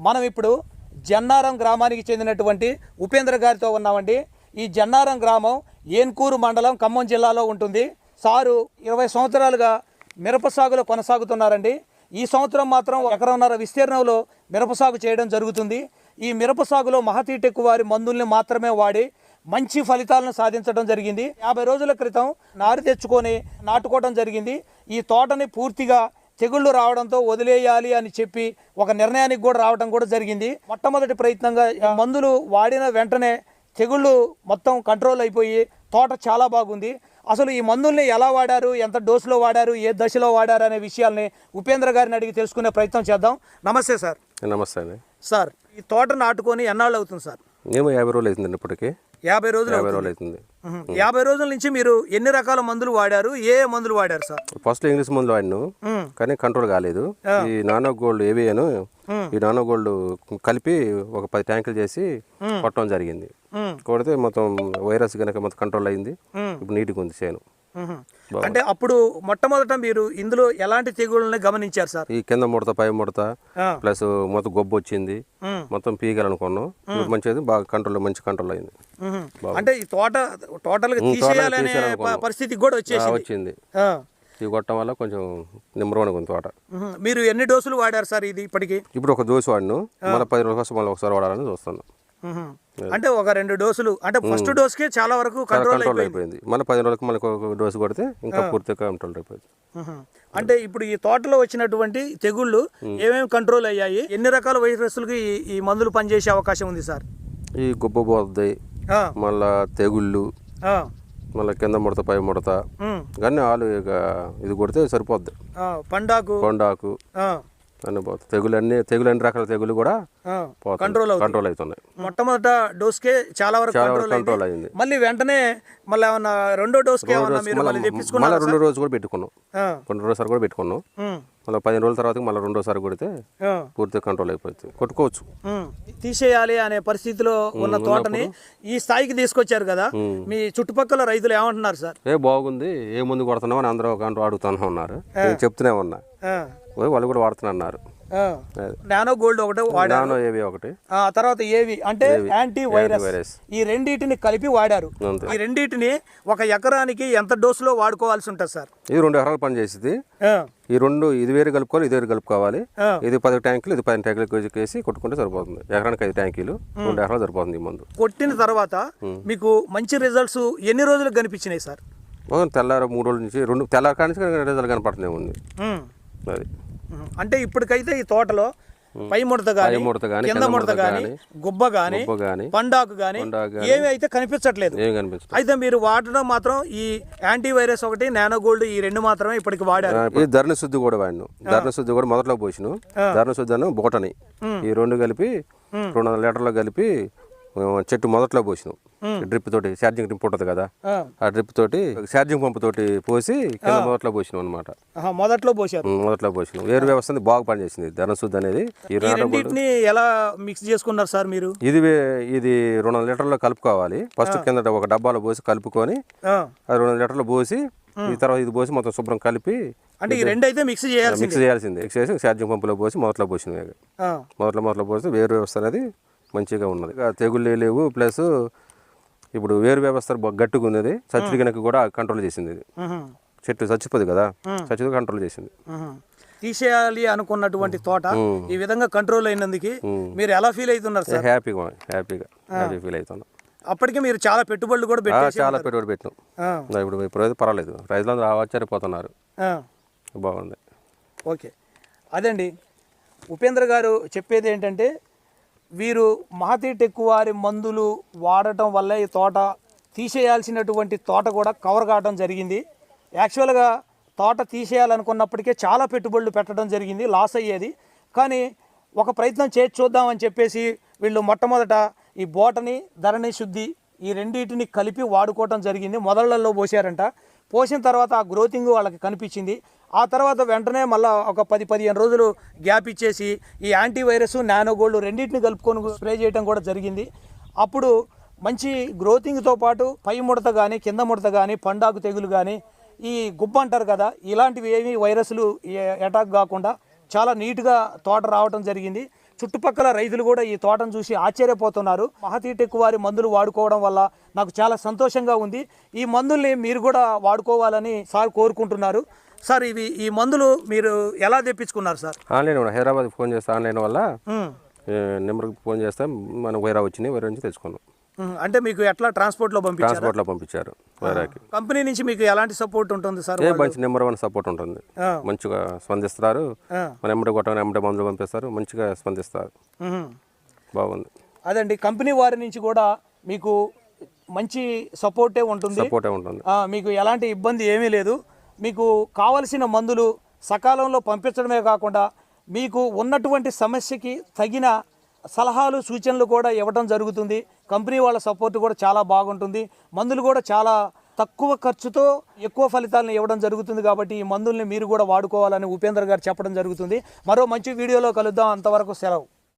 మనం ఇప్పుడు జన్నారం గ్రామానికి చెందినటువంటి ఉపేంద్ర గారితో ఉన్నామండి. ఈ జన్నారం గ్రామం ఏన్కూరు మండలం ఖమ్మం జిల్లాలో ఉంటుంది. సారు 20 సంవత్సరాలుగా మిరప సాగులో కొనసాగుతున్నారండి. ఈ సంవత్సరం మాత్రం 1.5 ఎకరం విస్తీర్ణంలో మిరప సాగు చేయడం జరుగుతుంది. ఈ మిరప సాగులో మహతి టెక్ వారి మందుల్ని మాత్రమే వాడి మంచి ఫలితాలను సాధించడం జరిగింది. 50 రోజుల క్రితం నారు తెచ్చుకొని నాటుకోవడం జరిగింది. ఈ తోటని పూర్తిగా తెగుళ్ళు రావడంతో వదిలేయాలి అని చెప్పి ఒక నిర్ణయానికి కూడా రావడం కూడా జరిగింది. మొట్టమొదటి ప్రయత్నంగా మందులు వాడిన వెంటనే తెగుళ్ళు మొత్తం కంట్రోల్ అయిపోయి తోట చాలా బాగుంది. అసలు ఈ మందుల్ని ఎలా వాడారు, ఎంత డోసులో వాడారు, ఏ దశలో వాడారు అనే విషయాల్ని ఉపేంద్ర గారిని అడిగి తెలుసుకునే ప్రయత్నం చేద్దాం. నమస్తే సార్. నమస్తే అండి. సార్, ఈ తోట నాటుకొని ఎన్నాళ్ళు అవుతుంది సార్? మేము 50 రోజులు అవుతుందండి. ఇప్పటికి 50 రోజులు అవుతుంది. 50 రోజుల నుంచి మీరు ఎన్ని రకాల మందులు వాడారు, ఏ మందులు వాడారు సార్? ఫస్ట్ ఇంగ్లీష్ మందులు వాడిను, కానీ కంట్రోల్ కాలేదు. ఈ నానో గోల్డ్ ఏవియను, ఈ నానో గోల్డ్ కలిపి ఒక 10 ట్యాంకులు చేసి కొట్టడం జరిగింది. కొడితే మొత్తం వైరస్ కనుక మొత్తం కంట్రోల్ అయింది. ఇప్పుడు నీట్గా ఉంది చేను. అంటే అప్పుడు మొట్టమొదట మీరు ఇందులో ఎలాంటి తెగుళ్ళని గమనించారు సార్? ఈ కింద ముడత, పై ముడత, ప్లస్ మొత్తం గొబ్బు వచ్చింది, మొత్తం పీగాలనుకున్నాం. మంచిది, బాగా కంట్రోల్, మంచి కంట్రోల్ అయింది. అంటే ఈ తోట టోటల్ గా తీసేయాలనే పరిస్థితి కూడా వచ్చింది. ఈ కొట్టడం వల్ల కొంచెం నిమ్మరవణగా ఉంది తోట. మీరు ఎన్ని డోసులు వాడారు సార్ ఇది ఇప్పటికి? ఇప్పుడు ఒక డోసు వాడిను, మళ్ళీ 10 రోజుల కోసం మళ్ళీ ఒకసారి వాడాలని చూస్తున్నాను. అంటే ఒక 2 డోసులు, అంటే ఫస్ట్ డోస్కే చాలా వరకు కంట్రోల్ అయిపోయింది. మళ్ళీ 10 రోజులకు మళ్ళీ ఒక డోసు కొడితే ఇంకా పూర్తిగా కంట్రోల్ అయిపోయింది. అంటే ఇప్పుడు ఈ తోటలో వచ్చినటువంటి తెగుళ్ళు ఏమేమి కంట్రోల్ అయ్యాయి, ఎన్ని రకాల వైరస్లకు ఈ మందులు పనిచేసే అవకాశం ఉంది సార్? ఈ గుబ్బ పోతాయి, మళ్ళా తెగుళ్ళు, మళ్ళీ కింద ముడత, పై ముడత, కానీ ఆలు ఇది కొడితే సరిపోద్ది. పండాకు అన్ని పోతాయి. తెగులు అన్ని రకాల తెగులు కూడా కంట్రోల్ అవుతున్నాయి. మొట్టమొదట డోస్కే చాలా వరకు కంట్రోల్ అయింది. మళ్ళీ వెంటనే మళ్ళీ ఏమన్నా రెండో డోస్ మళ్ళీ 2 రోజు కూడా పెట్టుకున్నాం, 2 రోజుసారి కూడా పెట్టుకున్నాం. మళ్ళీ 15 రోజుల తర్వాత మళ్ళీ 2వ కొడితే పూర్తిగా కంట్రోల్ అయిపోతుంది, కొట్టుకోవచ్చు. తీసేయాలి అనే పరిస్థితిలో ఉన్న తోటని ఈ స్థాయికి తీసుకొచ్చారు కదా, మీ చుట్టుపక్కల రైతులు ఏమంటున్నారు సార్? బాగుంది, ఏ ముందు కొడుతున్నావు అని అందరూ అడుగుతానే ఉన్నారు. చెప్తూనే ఉన్నా, వాళ్ళు కూడా వాడుతున్నారు. నానో గోల్డ్ ఒకటి వాడారు, నానో ఏవి ఒకటి, తర్వాత ఏవి అంటే యాంటీ వైరస్, ఈ రెండింటిని కలిపి వాడారు. ఈ రెండింటిని 1 ఎకరానికి ఎంత డోసులో వాడుకోవాల్సి ఉంటుంది సార్? ఇది 2 ఎకరాలు పని చేసింది. ఇది వేరు కలుపుకోవాలి, ఇది వేరు కలుపుకోవాలి. ఇది 10 ట్యాంకులు, ఇది 10 ట్యాంకులు వేసి కొట్టుకుంటే సరిపోతుంది. ఎకరానికి 5 ట్యాంకులు, 2 ఎకరాలు సరిపోతుంది. ఈ మందు కొట్టిన తర్వాత మీకు మంచి రిజల్ట్స్ ఎన్ని రోజులకు కనిపించినాయి సార్? తెల్లారు 3 రోజుల నుంచి తెల్లారి కానీ రిజల్ట్ కనపడుతూనే ఉంది. అది అంటే ఇప్పటికైతే ఈ తోటలో పై ముడత గానీ, కింద ముడత గానీ, గుబ్బ గానీ, పండాకు గానీ ఏమి అయితే కనిపించట్లేదు. అయితే మీరు వాడడం మాత్రం ఈ యాంటీ వైరస్ ఒకటి, నానో గోల్డ్, ఈ 2 మాత్రమే ఇప్పటికి వాడారు. ఈ ధరణ శుద్ధి కూడా వాడిను. ధరణ శుద్ధి కూడా మొదట్లో పోసిను. ధరణ శుద్ధి అను బోటని, ఈ 2 కలిపి 200 లీటర్లో కలిపి చెట్టు మొదట్లో పోసినాం. డ్రిప్ తోటి, ఛార్జింగ్ డ్రిప్ ఉంటుంది కదా, ఆ డ్రిప్ తోటి ఛార్జింగ్ పంపు తోటి పోసి కింద మొదట్లో పోసినాం అనమాట. మొదట్లో పోసినాం. వేరు వ్యవస్థ బాగా పనిచేసింది ధనశుద్ధి అనేది. ఎలా మిక్స్ చేసుకున్నారు సార్ మీరు? ఇది 200 లీటర్లో కలుపుకోవాలి. ఫస్ట్ కింద ఒక డబ్బాలో పోసి కలుపుకొని, అది 200 లీటర్లో పోసి, ఈ తర్వాత ఇది పోసి మొత్తం శుభ్రం కలిపి, అంటే ఈ 2 అయితే మిక్స్ చేయాల్సిందే. మిక్స్ చేసి ఛార్జింగ్ పంపులో పోసి మొదట్లో పోసినాం. మొదట్లో పోసి వేరు వ్యవస్థ అనేది మంచిగా ఉన్నది. తెగుళ్ళు లేవు, ప్లస్ ఇప్పుడు వేరు వ్యవస్థ గట్టిగా ఉన్నది. చచ్చుడు కనుక కూడా కంట్రోల్ చేసింది. ఇది చెట్టు చచ్చిపోదు కదా, చచ్చుడు కంట్రోల్ చేసింది. తీసేయాలి అనుకున్నటువంటి తోట ఈ విధంగా కంట్రోల్ అయినందుకు మీరు ఎలా ఫీల్ అవుతున్నారు సార్? హ్యాపీగా ఫీల్ అవుతున్నాం. అప్పటికే మీరు చాలా పెట్టుబడులు కూడా పెట్టినాం. ఇప్పుడు పర్వాలేదు, రైతులందరూ ఆశ్చర్యపోతున్నారు. బాగుంది. ఓకే, అదండి ఉపేంద్ర గారు చెప్పేది ఏంటంటే, వీరు మహతి టెక్ వారి మందులు వాడటం వల్ల ఈ తోట తీసేయాల్సినటువంటి తోట కూడా కవర్ కావడం జరిగింది. యాక్చువల్గా తోట తీసేయాలనుకున్నప్పటికే చాలా పెట్టుబడులు పెట్టడం జరిగింది, లాస్ అయ్యేది. కానీ ఒక ప్రయత్నం చేసి చూద్దామని చెప్పేసి వీళ్ళు మొట్టమొదట ఈ బోటని, ధరణి శుద్ధి, ఈ రెండింటిని కలిపి వాడుకోవటం జరిగింది. మొదళ్లలో పోసారంట. పోసిన తర్వాత ఆ గ్రోతింగ్ వాళ్ళకి కనిపించింది. ఆ తర్వాత వెంటనే మళ్ళీ ఒక 10-15 రోజులు గ్యాప్ ఇచ్చేసి ఈ యాంటీ వైరస్, నానో గోల్డ్ రెండింటిని కలుపుకొని స్ప్రే చేయడం కూడా జరిగింది. అప్పుడు మంచి గ్రోతింగ్తో పాటు పై ముడత కానీ, కింద ముడత కానీ, పండాకు తెగులు కానీ, ఈ గుబ్బ అంటారు కదా, ఇలాంటివి ఏమీ వైరస్లు అటాక్ కాకుండా చాలా నీట్గా తోట రావడం జరిగింది. చుట్టుపక్కల రైతులు కూడా ఈ తోటను చూసి ఆశ్చర్యపోతున్నారు. మహతీటెక్ వారి మందులు వాడుకోవడం వల్ల నాకు చాలా సంతోషంగా ఉంది. ఈ మందుల్ని మీరు కూడా వాడుకోవాలని సార్ కోరుకుంటున్నారు. సార్ ఈ మందులు మీరు ఎలా తెప్పించుకున్నారు సార్? ఆన్లైన్ హైదరాబాద్ ఫోన్ చేస్తే ఆన్లైన్ వల్ల నెంబర్కి ఫోన్ చేస్తే మనకు వైరా వచ్చినాయి, వైరా నుంచి తెచ్చుకున్నాం. అంటే మీకు ఎట్లా ట్రాన్స్పోర్ట్లో పంపించారు వైరాకి. కంపెనీ నుంచి మీకు ఎలాంటి సపోర్ట్ ఉంటుంది సార్? మంచి నెంబర్ 1 సపోర్ట్ ఉంటుంది, మంచిగా స్పందిస్తారు. మన ఎమ్మడి కొట్టగానే ఎమ్మడి మందులు పంపిస్తారు, మంచిగా స్పందిస్తారు, బాగుంది. అదండి, కంపెనీ వారి నుంచి కూడా మీకు మంచి సపోర్టే ఉంటుంది. మీకు ఎలాంటి ఇబ్బంది ఏమీ లేదు. మీకు కావలసిన మందులు సకాలంలో పంపించడమే కాకుండా మీకు ఉన్నటువంటి సమస్యకి తగిన సలహాలు సూచనలు కూడా ఇవ్వడం జరుగుతుంది. కంపెనీ వాళ్ళ సపోర్ట్ కూడా చాలా బాగుంటుంది. మందులు కూడా చాలా తక్కువ ఖర్చుతో ఎక్కువ ఫలితాలను ఇవ్వడం జరుగుతుంది. కాబట్టి ఈ మందుల్ని మీరు కూడా వాడుకోవాలని ఉపేంద్ర గారు చెప్పడం జరుగుతుంది. మరో మంచి వీడియోలో కలుద్దాం. అంతవరకు సెలవు.